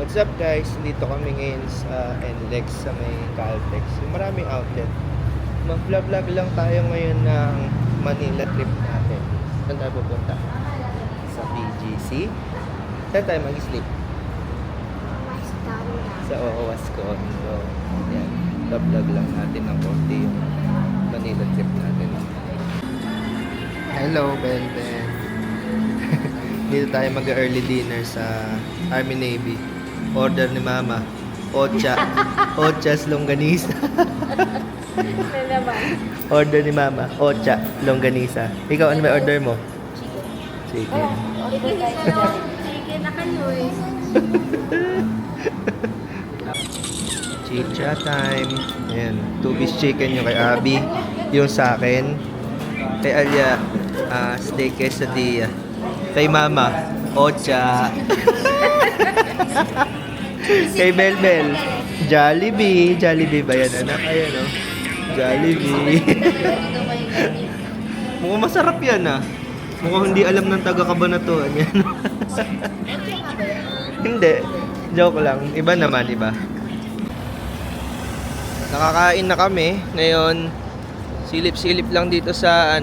What's up guys? Dito kami ngayon sa NLEX sa may Caltex. Maraming outlet. Mag-vlog lang tayo ngayon ng Manila trip natin. Saan tayo pupunta? Sa BGC. Saan tayo mag-sleep? Sa OOS Condo. Yan. Vlog lang natin ng konti yung Manila trip natin. Hello, Belben. Dito tayo mag-early dinner sa Army Navy. Order ni Mama. Ochas longganisa. Order ni Mama. Ocha longganisa. Ikaw, ano may order mo? Chicken. Chicken na kayo eh. Chicha time. Ayan. 2-piece chicken yung kay Abby. Yung sa akin. Kay Alia, steak quesadilla. Kay Mama, Ocha. Kay Belbel, Jollibee. Jollibee ba yan, anak? Ayan, oh. Jollibee. Mukhang masarap yan, ah. Mukhang hindi alam ng taga-Kabanatuan yan. Hindi. Joke lang. Iba naman, iba. Nakakain na kami. Ngayon, silip-silip lang dito sa,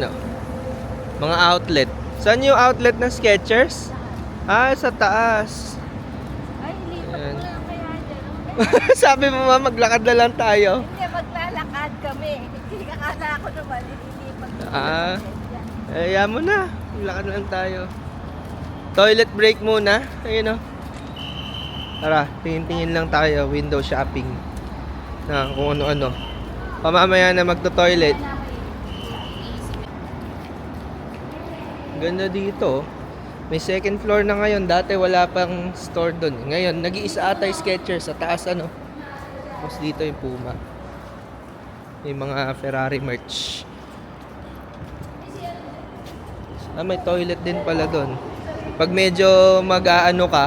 mga outlet. Saan yung outlet ng Skechers? Sa taas. Ay, lipat Ayan. mo lang kaya dyan. Sabi mo maglakad na lang tayo. Hindi, maglalakad kami. Hindi akala ko naman, ililipat mo. Ayaw mo na. Maglakad na lang tayo. Toilet break muna. Ayun, oh. Tara, tingin-tingin lang tayo. Window shopping. Na kung ano-ano. Pamamaya na magto-toilet. Ganda dito. May second floor na ngayon. Dati wala pang store doon. Ngayon, nag-iisa ata yung Skechers sa taas, Tapos dito yung Puma. May mga Ferrari merch. May toilet din pala doon. Pag medyo mag-aano ka,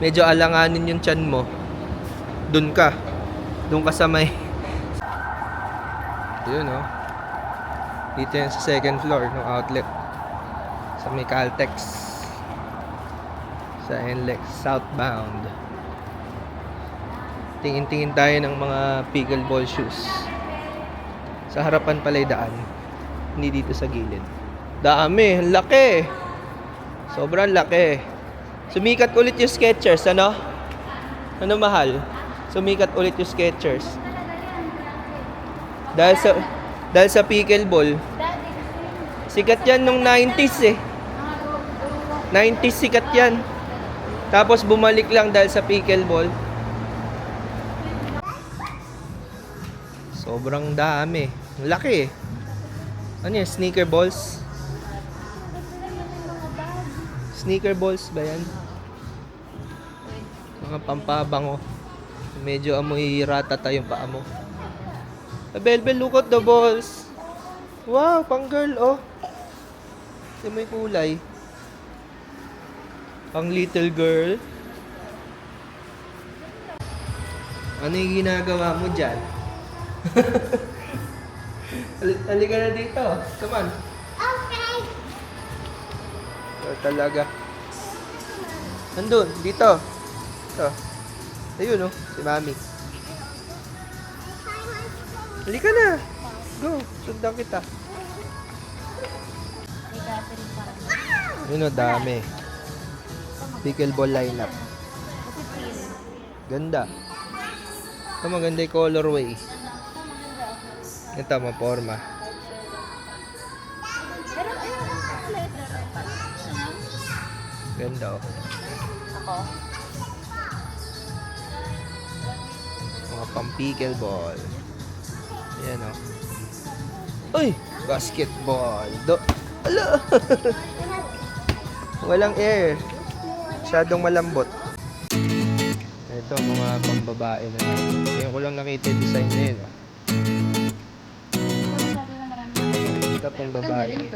medyo alanganin yung tiyan mo, doon ka. Doon ka sa may... Yun, oh. Dito yan sa second floor ng outlet. Sa may Caltex. Sa NLEX southbound. Tingin-tingin tayo ng mga pickleball shoes. Sa harapan pala yung daan. Hindi dito sa gilid. Dami, laki. Sobrang laki. Sumikat ulit yung Skechers, ano? Ano mahal? Sumikat ulit yung Skechers. Dahil sa pickleball. Sikat yan nung 90s eh. 90s sikat yan. Tapos bumalik lang dahil sa pickleball. Sobrang dami. Laki eh. Ano yan? Sneaker balls? Sneaker balls ba yan? Mga pampabango. Medyo amoy ratata yung paa mo. Belbel, look at the balls. Wow, pang girl, oh. Kasi may kulay. Pang little girl. Ano yung ginagawa mo dyan? Halika na dito. Come on. Okay. Talaga. Nandun, dito. Ito. Ayun, oh. Si Mami. Halika na. Go. Sundan kita. Yun, oh. Dami. Pickleball lineup. Ganda. Ito maganda yung colorway. Ito, maporma. Pero ayun ang leather. Ganda, oh. Ako? Mga pang pickleball. Ayan, oh. Uy! Basketball. Ala! Walang air. Masyadong malambot. Ito, mga pambabae na. Ngayon ko lang nakita yung design na yun, oh. Ito, pang babae.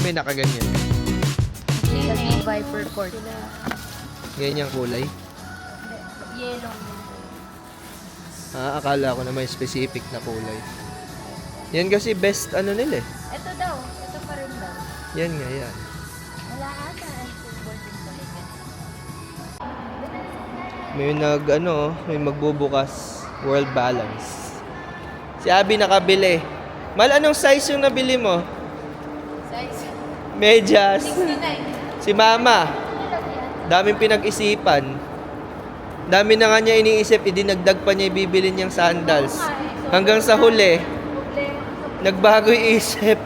May nakaganyan. Yung Viper Court. Ganyan kulay. Yellow. Akala ko na may specific na kulay. Yan kasi best nila eh. Ito daw. Ito pa rin daw. Yan nga yan. Wala ata. Football din talaga. May magbubukas. World Balance. Si Abby nakabili. Mal, anong size yung nabili mo? Size Medyas. 69. Si Mama. Daming pinag-isipan. Dami na nga niya iniisip, idinagdag pa niya ibibili niyang sandals. Hanggang sa huli, nagbago yung isip.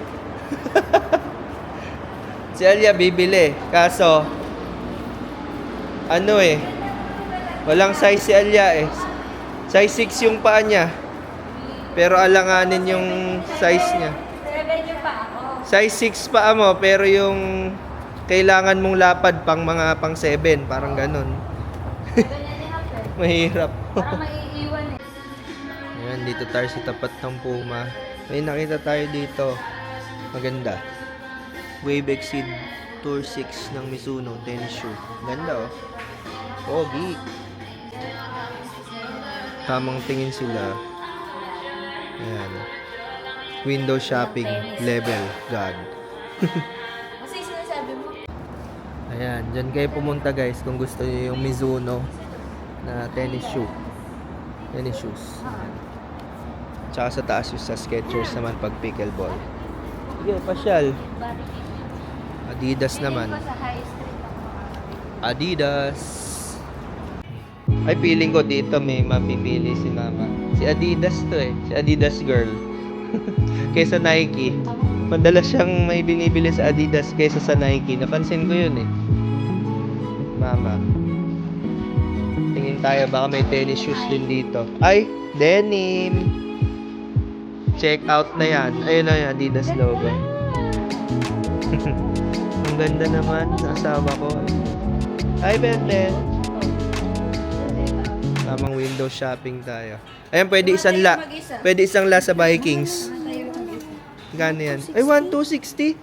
Si Alia bibili. Kaso, walang size si Alia eh. Size 6 yung paa niya. Pero alanganin yung size niya. 7 yung pa ako. Size 6 paa mo, pero yung kailangan mong lapad pang 7. Parang ganun. Ganyan ni Hap eh. Mahirap. Parang maiiwan eh. Ayan, dito tayo sa tapat ng Puma. May nakita tayo dito. Maganda. Wave Exceed Tour 6 ng Mizuno tennis shoe. Ganda oh. Pogi. Tamang tingin sila. Ayan. Window shopping level. God. Kasi sinasabi mo. Ayan, dyan kayo pumunta guys kung gusto niyo yung Mizuno na tennis shoe. Tennis shoes. Ayan. Tsaka sa taas yung sa Skechers naman pag pickleball. Sige, pasyal. Adidas naman. Sa high street ako. Adidas. Ay, feeling ko dito may mapipili si Mama. Si Adidas to eh. Si Adidas girl. Kaysa Nike. Madalas siyang may binibili sa Adidas kaysa sa Nike. Napansin ko yun eh. Mama. Tingin tayo, baka may tennis shoes din dito. Ay, denim. Check out na yan. Ayun na yan, Adidas logo. Ang ganda naman ng asawa ko. Hi, Benten. Tamang window shopping tayo. Ayan, pwede isang la sa Vikings. Gano yan? Ay, 1,260?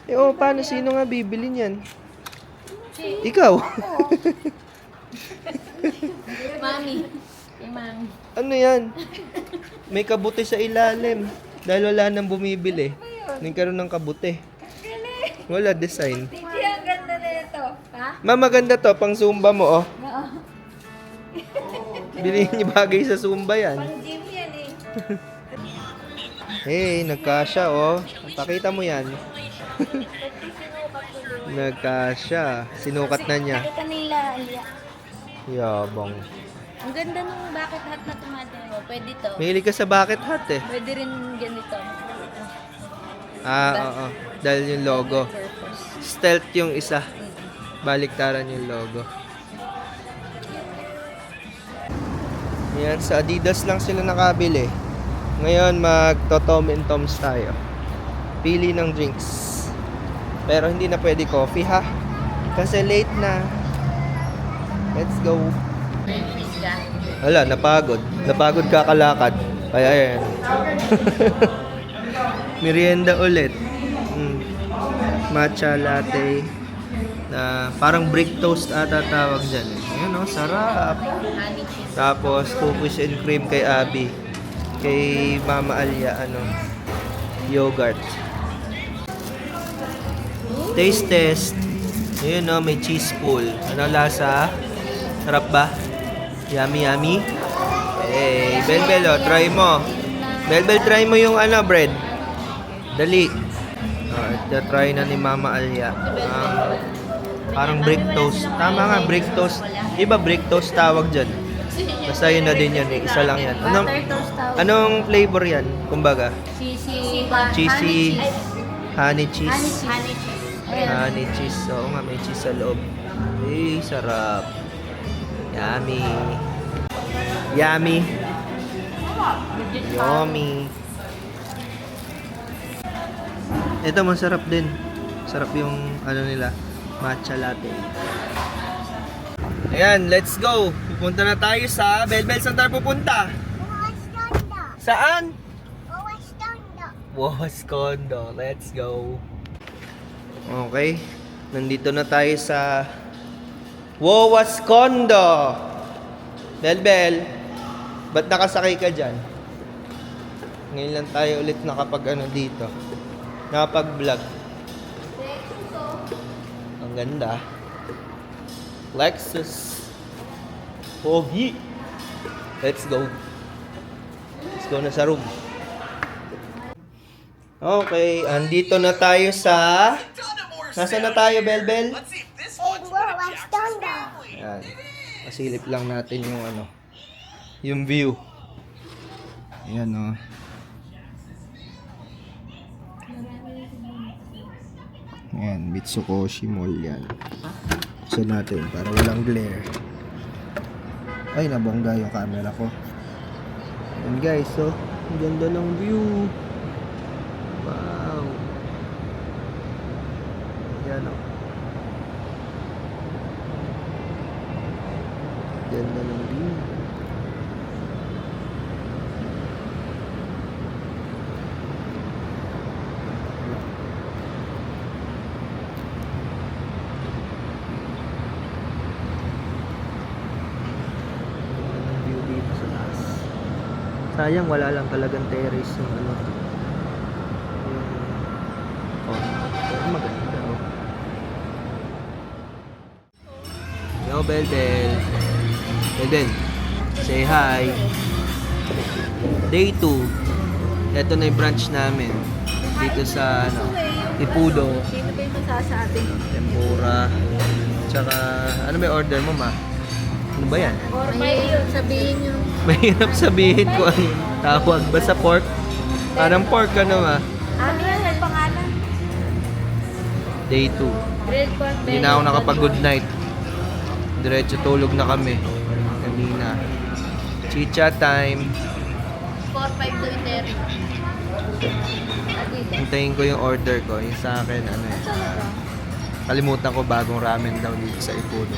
Eh, oh, paano? Sino nga bibili niyan? Ikaw? Mami. Kay Mami. Ano yan? May kabuti sa ilalim. Dahil wala nang bumibili. Nagkaroon ng kabuti. Wala design. Titi, ang ganda na ito. Ha? Ma, maganda to. Pang Zumba mo, oh. Oo. Bilhin niyo bagay sa Zumba yan. Pang gym yan eh. Hey, nagkasya, oh. Pakita mo yan. Nagkasya. Sinukat na niya. Nakita nila, Alia. Yabang. Ang ganda ng bucket hat na tumatin mo. Pwede to. Mahilig ka sa bucket hat, eh. Pwede rin ganito. Oo. Dahil yung logo. Purpose. Stealth yung isa. Baliktaran yung logo. Yan, sa Adidas lang sila nakabili. Ngayon, mag-Tom and Toms tayo. Pili ng drinks. Pero hindi na pwede coffee, ha? Kasi late na. Let's go. Wala, napagod. Napagod kakalakad. Kaya yan. Merienda ulit. Matcha latte. Na parang brick toast ata tawag dyan. Ayan o, sarap. Tapos, cookies and cream kay Abby. Kay Mama Alia, yogurt. Taste test. Ayun o, may cheese pool. Ano lasa? Sarap ba? Yummy, yummy? Hey, Belbel o, try mo. Belbel, try mo yung bread. Dali. Try na ni Mama Alia. Parang brick toast. Tama nga, brick toast. Iba brick toast tawag dyan. Basta yun na din yan eh. Isa lang yan. Anong flavor yan? Kumbaga? Cheesy. Honey cheese. Honey cheese. Oo nga, may cheese sa loob. Eh, sarap. Yummy. Yummy. Yummy. Ito, masarap din. Sarap yung nila. Matcha latte. Ayan, let's go. Pupunta na tayo sa Belbel. Saan tayo pupunta? Saan? Wawas Condo. Let's go. Okay. Nandito na tayo sa Wawas Condo. Belbel, ba't nakasakay ka dyan? Ngayon lang tayo ulit dito. Nakapag-vlog. Ang ganda. Lexus. Pogi! Let's go. Let's go na sa room. Okay, andito na tayo sa... Nasaan na tayo, Belbel? Ayan. Pasilip lang natin yung ano, yung view. Ayan, oh. Ayan, Mitsukoshi Mall yan. Buksan natin para walang glare. Ay, nabongga yung camera ko. Ayan guys, so, ang ganda ng view. Wow. Ayan, oh. Ganda ng view. Sayang wala lang talagang terrace yung ano. Pero maganda, oh. Yo, Belbel. Belbel, say hi. Day 2. Ito na yung branch namin. Dito sa ano, Ipudo. Sino ba yung masasabi? Tempura. Tsaka, ano may order mo, ma? Ano ba yan? Or may sabihin yung... Mahirap sabihin ko ang tawag. Basta pork. Parang pork ka naman. Ano yan ang pangalan? Day 2. Grilled pork belly. Hindi na ako nakapag-good night. Diretso tulog na kami. Kanina. Chicha time. 4-5 to Iteri. Hintayin ko yung order ko. Yung sa akin, ano eh. Kalimutan ko bagong ramen daw dito sa Ipudo.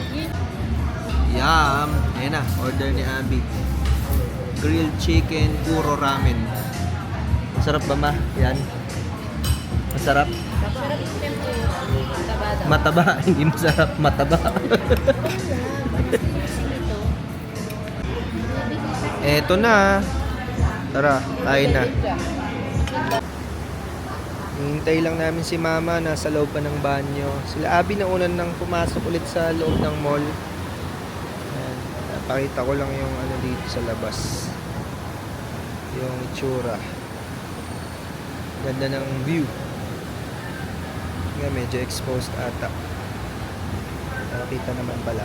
Yum! Ayan na, order ni Abby. Grilled chicken, puro ramen. Masarap ba, ma? Yan. Masarap? Masarap yung tempura. Tabada. Mataba, hindi masarap. Mataba. Eto na. Tara, kain na. Hintay lang namin si mama, nasa loob pa ng banyo. Sila Abby na unan nang pumasok ulit sa loob ng mall. Ayan. Pakita ko lang yung ano dito sa labas. Yung itsura. Ganda ng view. Nga, medyo exposed ata. Nakita naman pala.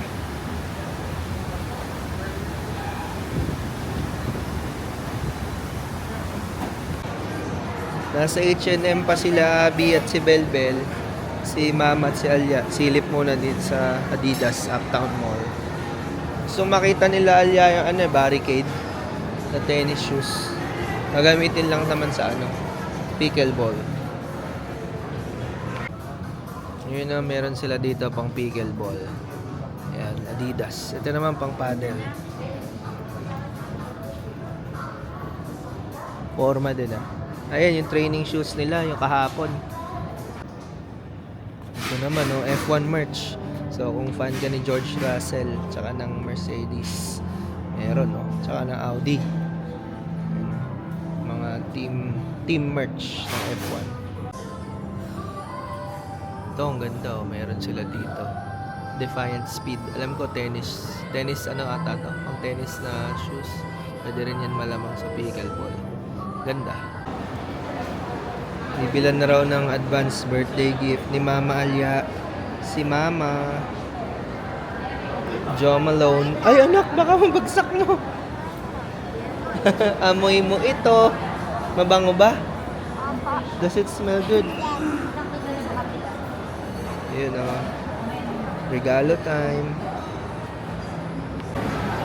Nasa H&M pa sila Abby at si Belbel. Si Mama at si Alya. Silip muna dito sa Adidas Uptown Mall. So makita nila Alya yung ano, barricade na tennis shoes. Gagamitin lang naman sa ano, pickleball. Yun na, meron sila dito pang pickleball. Ayan, Adidas. Ito naman pang paddle. Forma din ah. Ayan, yung training shoes nila, yung kahapon. Ito naman, oh, F1 merch. So, kung fan ka ni George Russell, tsaka ng Mercedes, meron, no? Tsaka ng Audi. Ayan, mga team merch ng F1. Ito, ang ganda, oh. Meron sila dito. Defiant Speed. Alam ko, tennis ano ata to? Ang tennis na shoes. Pwede rin yan malamang sa pickleball. Ganda. Bibilan na raw ng advance birthday gift ni Mama Alya. Si Mama. Jo Malone. Ay anak, baka mabagsak mo. Amoy mo ito. Mabango ba? Does it smell good? Yun o. Regalo time.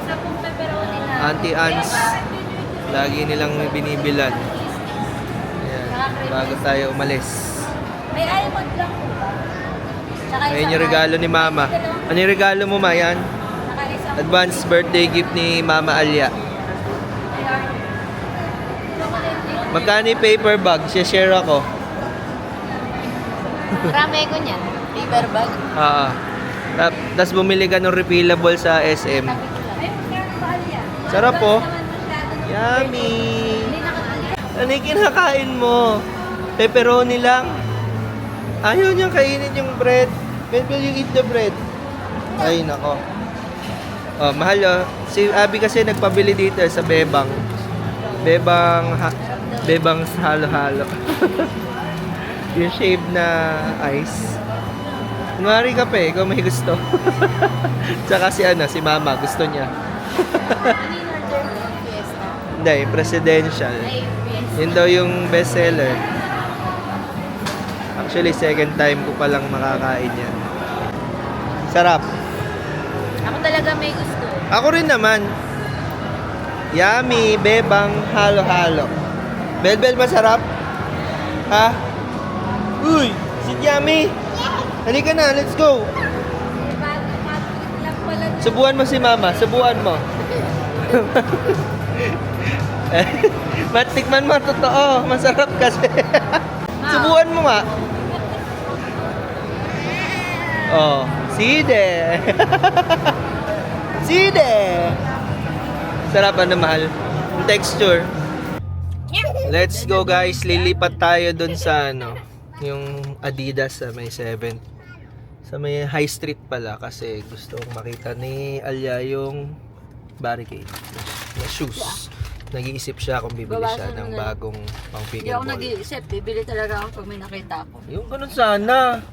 Isa pong pepperoni na. Auntie Ans. Lagi nilang binibilan. Bago tayo umalis. May almond lang po ba? Tsaka Ayun yung regalo ni Mama. Ano yung regalo mo, Ma? Yan? Advance birthday gift ni Mama Alya. Magkano yung paper bag? Share ako. Marami ko niyan. Paper bag. Tapos bumili ka ng refillable sa SM. Ay, meron ba yan? Sarap po. Yummy! Ano yung kinakain mo? Pepperoni lang. Ayaw niyang kainin yung bread. When will you eat the bread? Ay, nako. Oh, mahal oh. Si Abby kasi nagpabili dito sa Bebang. Bebang halo-halo. Yung shave na ice. Kunwari kape, ikaw may gusto. Tsaka si Mama, gusto niya. Hindi, presidential. Yun daw yung bestseller. Actually, second time ko palang makakain yan. Sarap. Ako talaga may gusto. Ako rin naman. Yummy, Bebang, halo-halo. Belbel, masarap? Ha? Uy, si Yummy. Halika na, let's go. Subuan mo si Mama, subuan mo. Matikman mo, totoo. Masarap kasi. Subuan mo nga. Oh, side. Side. Sarap na mahal. Yung texture. Let's go guys, lilipat tayo dun sa yung Adidas sa may 7th. Sa may High Street pala kasi gusto kong makita ni Alya yung barricade na shoes. Nag-iisip siya kung bibili siya ng bagong pang Hindi pickleball. ako nag-iisip. Bibili talaga ako pag may nakita ako. Yung ganun sana.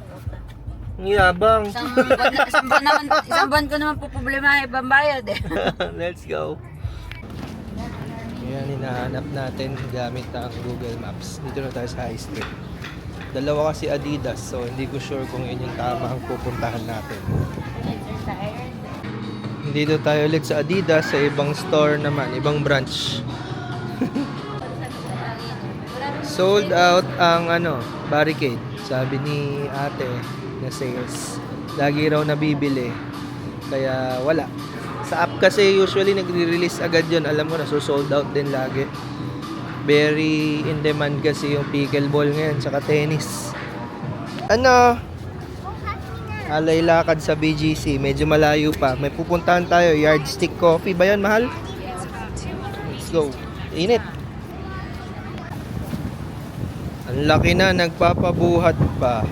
Ang yabang. Isang buwan ko naman po problema ibang bayad eh. Let's go. Yan, hinahanap natin gamit ang Google Maps. Dito na tayo sa High Street. Dalawa kasi Adidas, so hindi ko sure kung yun yung tama ang pupuntahan natin. Dito tayo ulit sa Adidas, sa ibang store naman, ibang branch. Sold out ang barricade. Sabi ni ate na sales. Lagi raw nabibili. Kaya wala. Sa app kasi usually nagre-release agad yun. Alam mo na, so sold out din lagi. Very in demand kasi yung pickleball ngayon, tsaka tennis. Alay lakad sa BGC, medyo malayo pa. May pupuntahan tayo, Yardstick Coffee ba yun, mahal? Let's go. Init. Ang laki na, nagpapabuhat pa.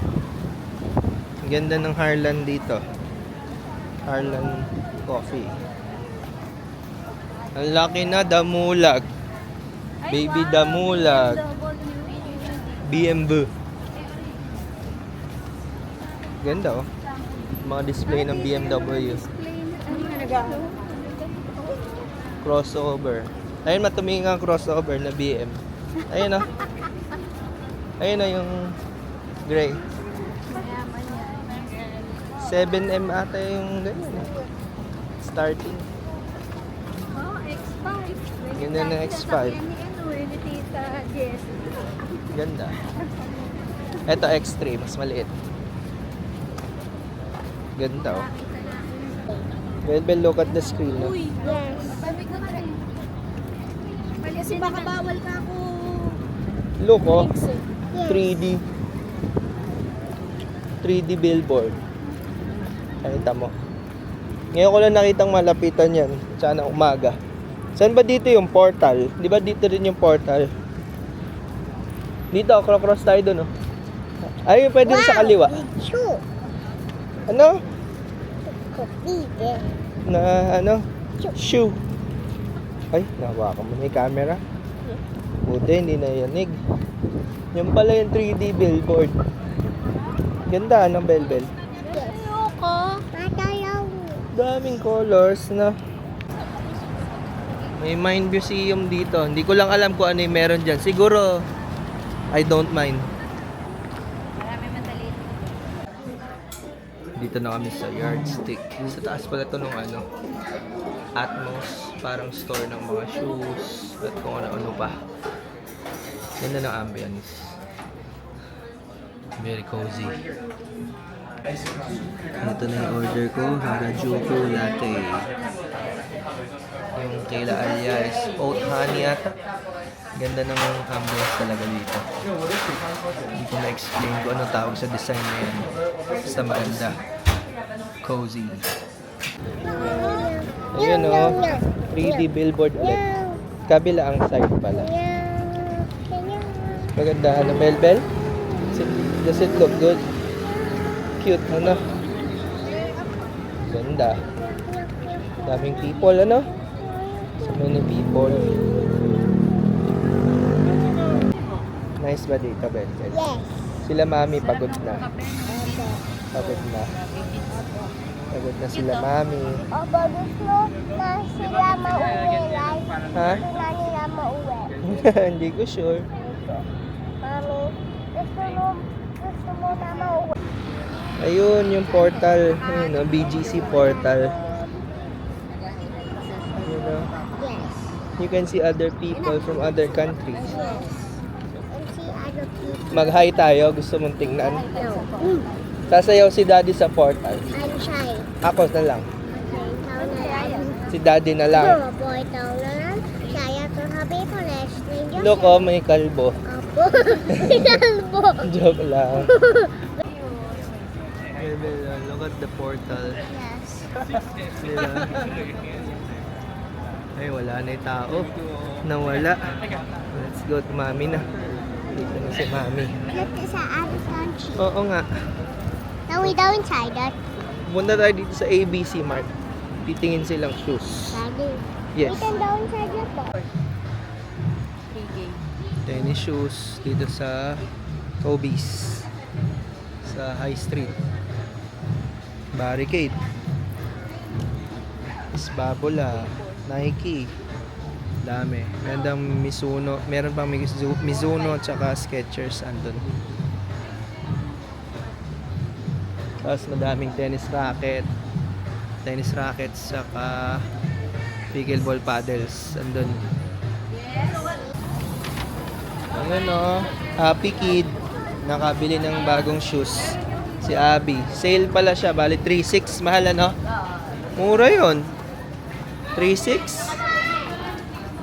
Ang ganda ng Harlan dito. Harlan Coffee. Ang laki na, damulag. Baby damulag. BMW. Ganda oh. Mga display ng BMW. Crossover. Ayun, matumingin ang crossover na BM. Ayun oh. Ayun oh yung gray. 7M ata yung ganyan eh. Starting. Oh, X5. Ganda ng X5. Ganda. Ito X3, mas maliit. Ganda oh. Belbel, look at the screen. No? Yes. Kasi baka bawal ka ako. Look oh. 3D. 3D billboard. Nakita mo. Ngayon ko lang nakitang malapitan yan. Sana umaga. Saan ba dito yung portal? Di ba dito rin yung portal? Dito, cross tayo doon oh. Ay, pwede sa kaliwa. Shoe. Ano? Coffee. Na shoe. Ay, nahawakan mo na yung camera. Buti, hindi na yanig. Yung pala yung 3D billboard. Ganda, Belbel? Ayoko. Matayaw. Daming colors na. May Mind Museum dito. Hindi ko lang alam kung ano yung meron dyan. Siguro, I don't mind. Marami madali. Dito na kami sa Yardstick. Sa taas pala ito nung Atmos. Parang store ng mga shoes. At kung ano-ano pa. Ganda ng ambience. Very cozy. Ito na yung order ko. Harajuku latte. Yung kaila Alya is oat honey ata. Ganda ng ambience talaga dito. Hindi ko na-explain kung ano tawag sa design na yan. Basta maganda. Cozy. Ayun o. 3D billboard ulit. Kabila ang side pala. Maganda. Belbel? Does it look good? Cute. Ganda. Daming people, ano? So many people. Nice ba dito, Bel? Yes. Sila mami, pagod na. Opo. Pagod na. Pagod na sila mami. Opo, gusto na sila mauwi. Like, Ha? gusto na nila mauwi. Hindi ko sure. Mami, gusto mo na mauwi. Ayun, yung portal. Ayun, no? BGC portal. You know, Yes. you can see other people from other countries. Yes. And see other people. Mag-hi tayo. Gusto mong tingnan? No. Sasayaw si daddy sa portal. I'm shy. Ako na lang. Okay, ikaw na lang. Si daddy na lang. Opo, ikaw na lang. Kaya to happy for next Look, oh, may kalbo. Opo. Kalbo. Joke lang. Look at the portal. Yes. Diba? Ay, wala na yung tao. Nawala. Let's go to mami na. Dito na si mami. Look, sa other country. Oo nga. Now we go inside that. Punta tayo dito sa ABC Mart. Titingin silang shoes. Daddy. Yes. We can go inside your boat. Tennis shoes dito sa Toby's. Sa High Street. Barricade. Isbabola. Nike. Dami. Gandang Mizuno. Meron pang Mizuno at saka Skechers andun. Tapos madaming tennis racket. Tennis rackets saka pickleball paddles andun. Ayan o. Happy Kid. Nakabili ng bagong shoes. Si Abby. Sale pala siya. Bali 3.6. Mahal ano? Mura yun. 3.6.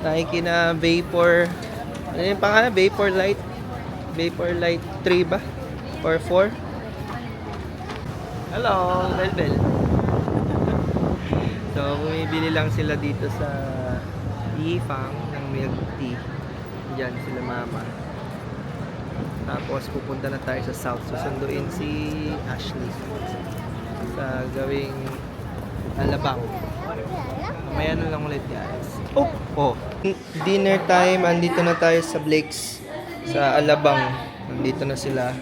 Nike na Vapor. Ano yung pangalan? Vapor Light. Vapor Light 3 ba? Or 4? Hello, Belbel. So, bumibili lang sila dito sa Yifang ng milk tea. Diyan sila mama. Tapos pupunta na tayo sa South. Susunduin si Ashley sa gawing Alabang. Maya na lang ulit guys. Oh. Dinner time. Andito na tayo sa Blake's sa Alabang. Andito na sila.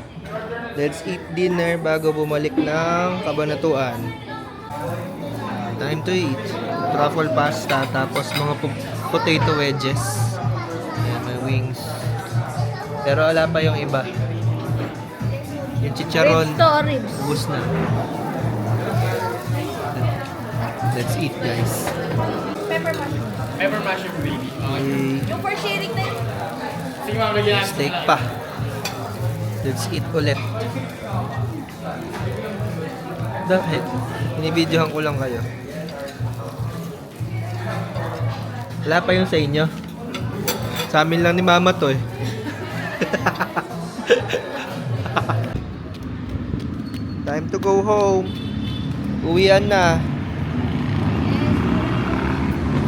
Let's eat dinner bago bumalik ng Kabanatuan. Time to eat. Truffle pasta tapos mga potato wedges. Ayan, may wings. Pero wala pa yung iba. Yung chicharon, ubus na. Let's eat, guys. Pepper mushroom baby. Yung for sharing na yun. Sige ma'am, lagyan natin. Steak pa. Let's eat ulit. Dahil, inibidyohan ko lang kayo. Wala pa yung sa inyo. Sa amin lang ni mama to eh. Time to go home. Uwian na.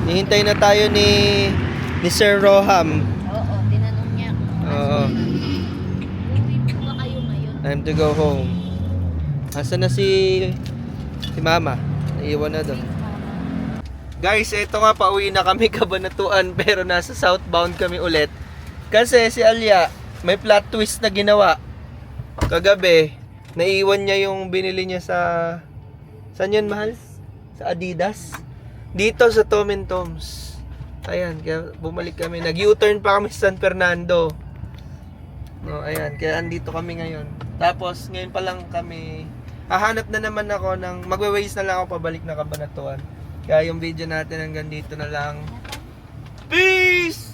Hihintay na tayo ni Sir Roham. Oo, tinanong niya. Oo. Uwi po ba kayo ngayon? Time to go home. Asan na si mama? Naiwan na doon. Guys, eto nga, pauwi na kami Kabanatuan pero nasa southbound kami ulit. Kasi si Alia, may plot twist na ginawa. Kagabi, naiwan niya yung binili niya sa... Saan yun, mahal? Sa Adidas? Dito sa Tom and Tom's. Ayan, kaya bumalik kami. Nag-U-turn pa kami sa San Fernando. No, ayan, kaya andito kami ngayon. Tapos, ngayon pa lang kami... Hahanap na naman ako ng... Magwe-waste na lang ako pabalik na Kabanatuan. Kaya yung video natin hanggang dito na lang. Peace!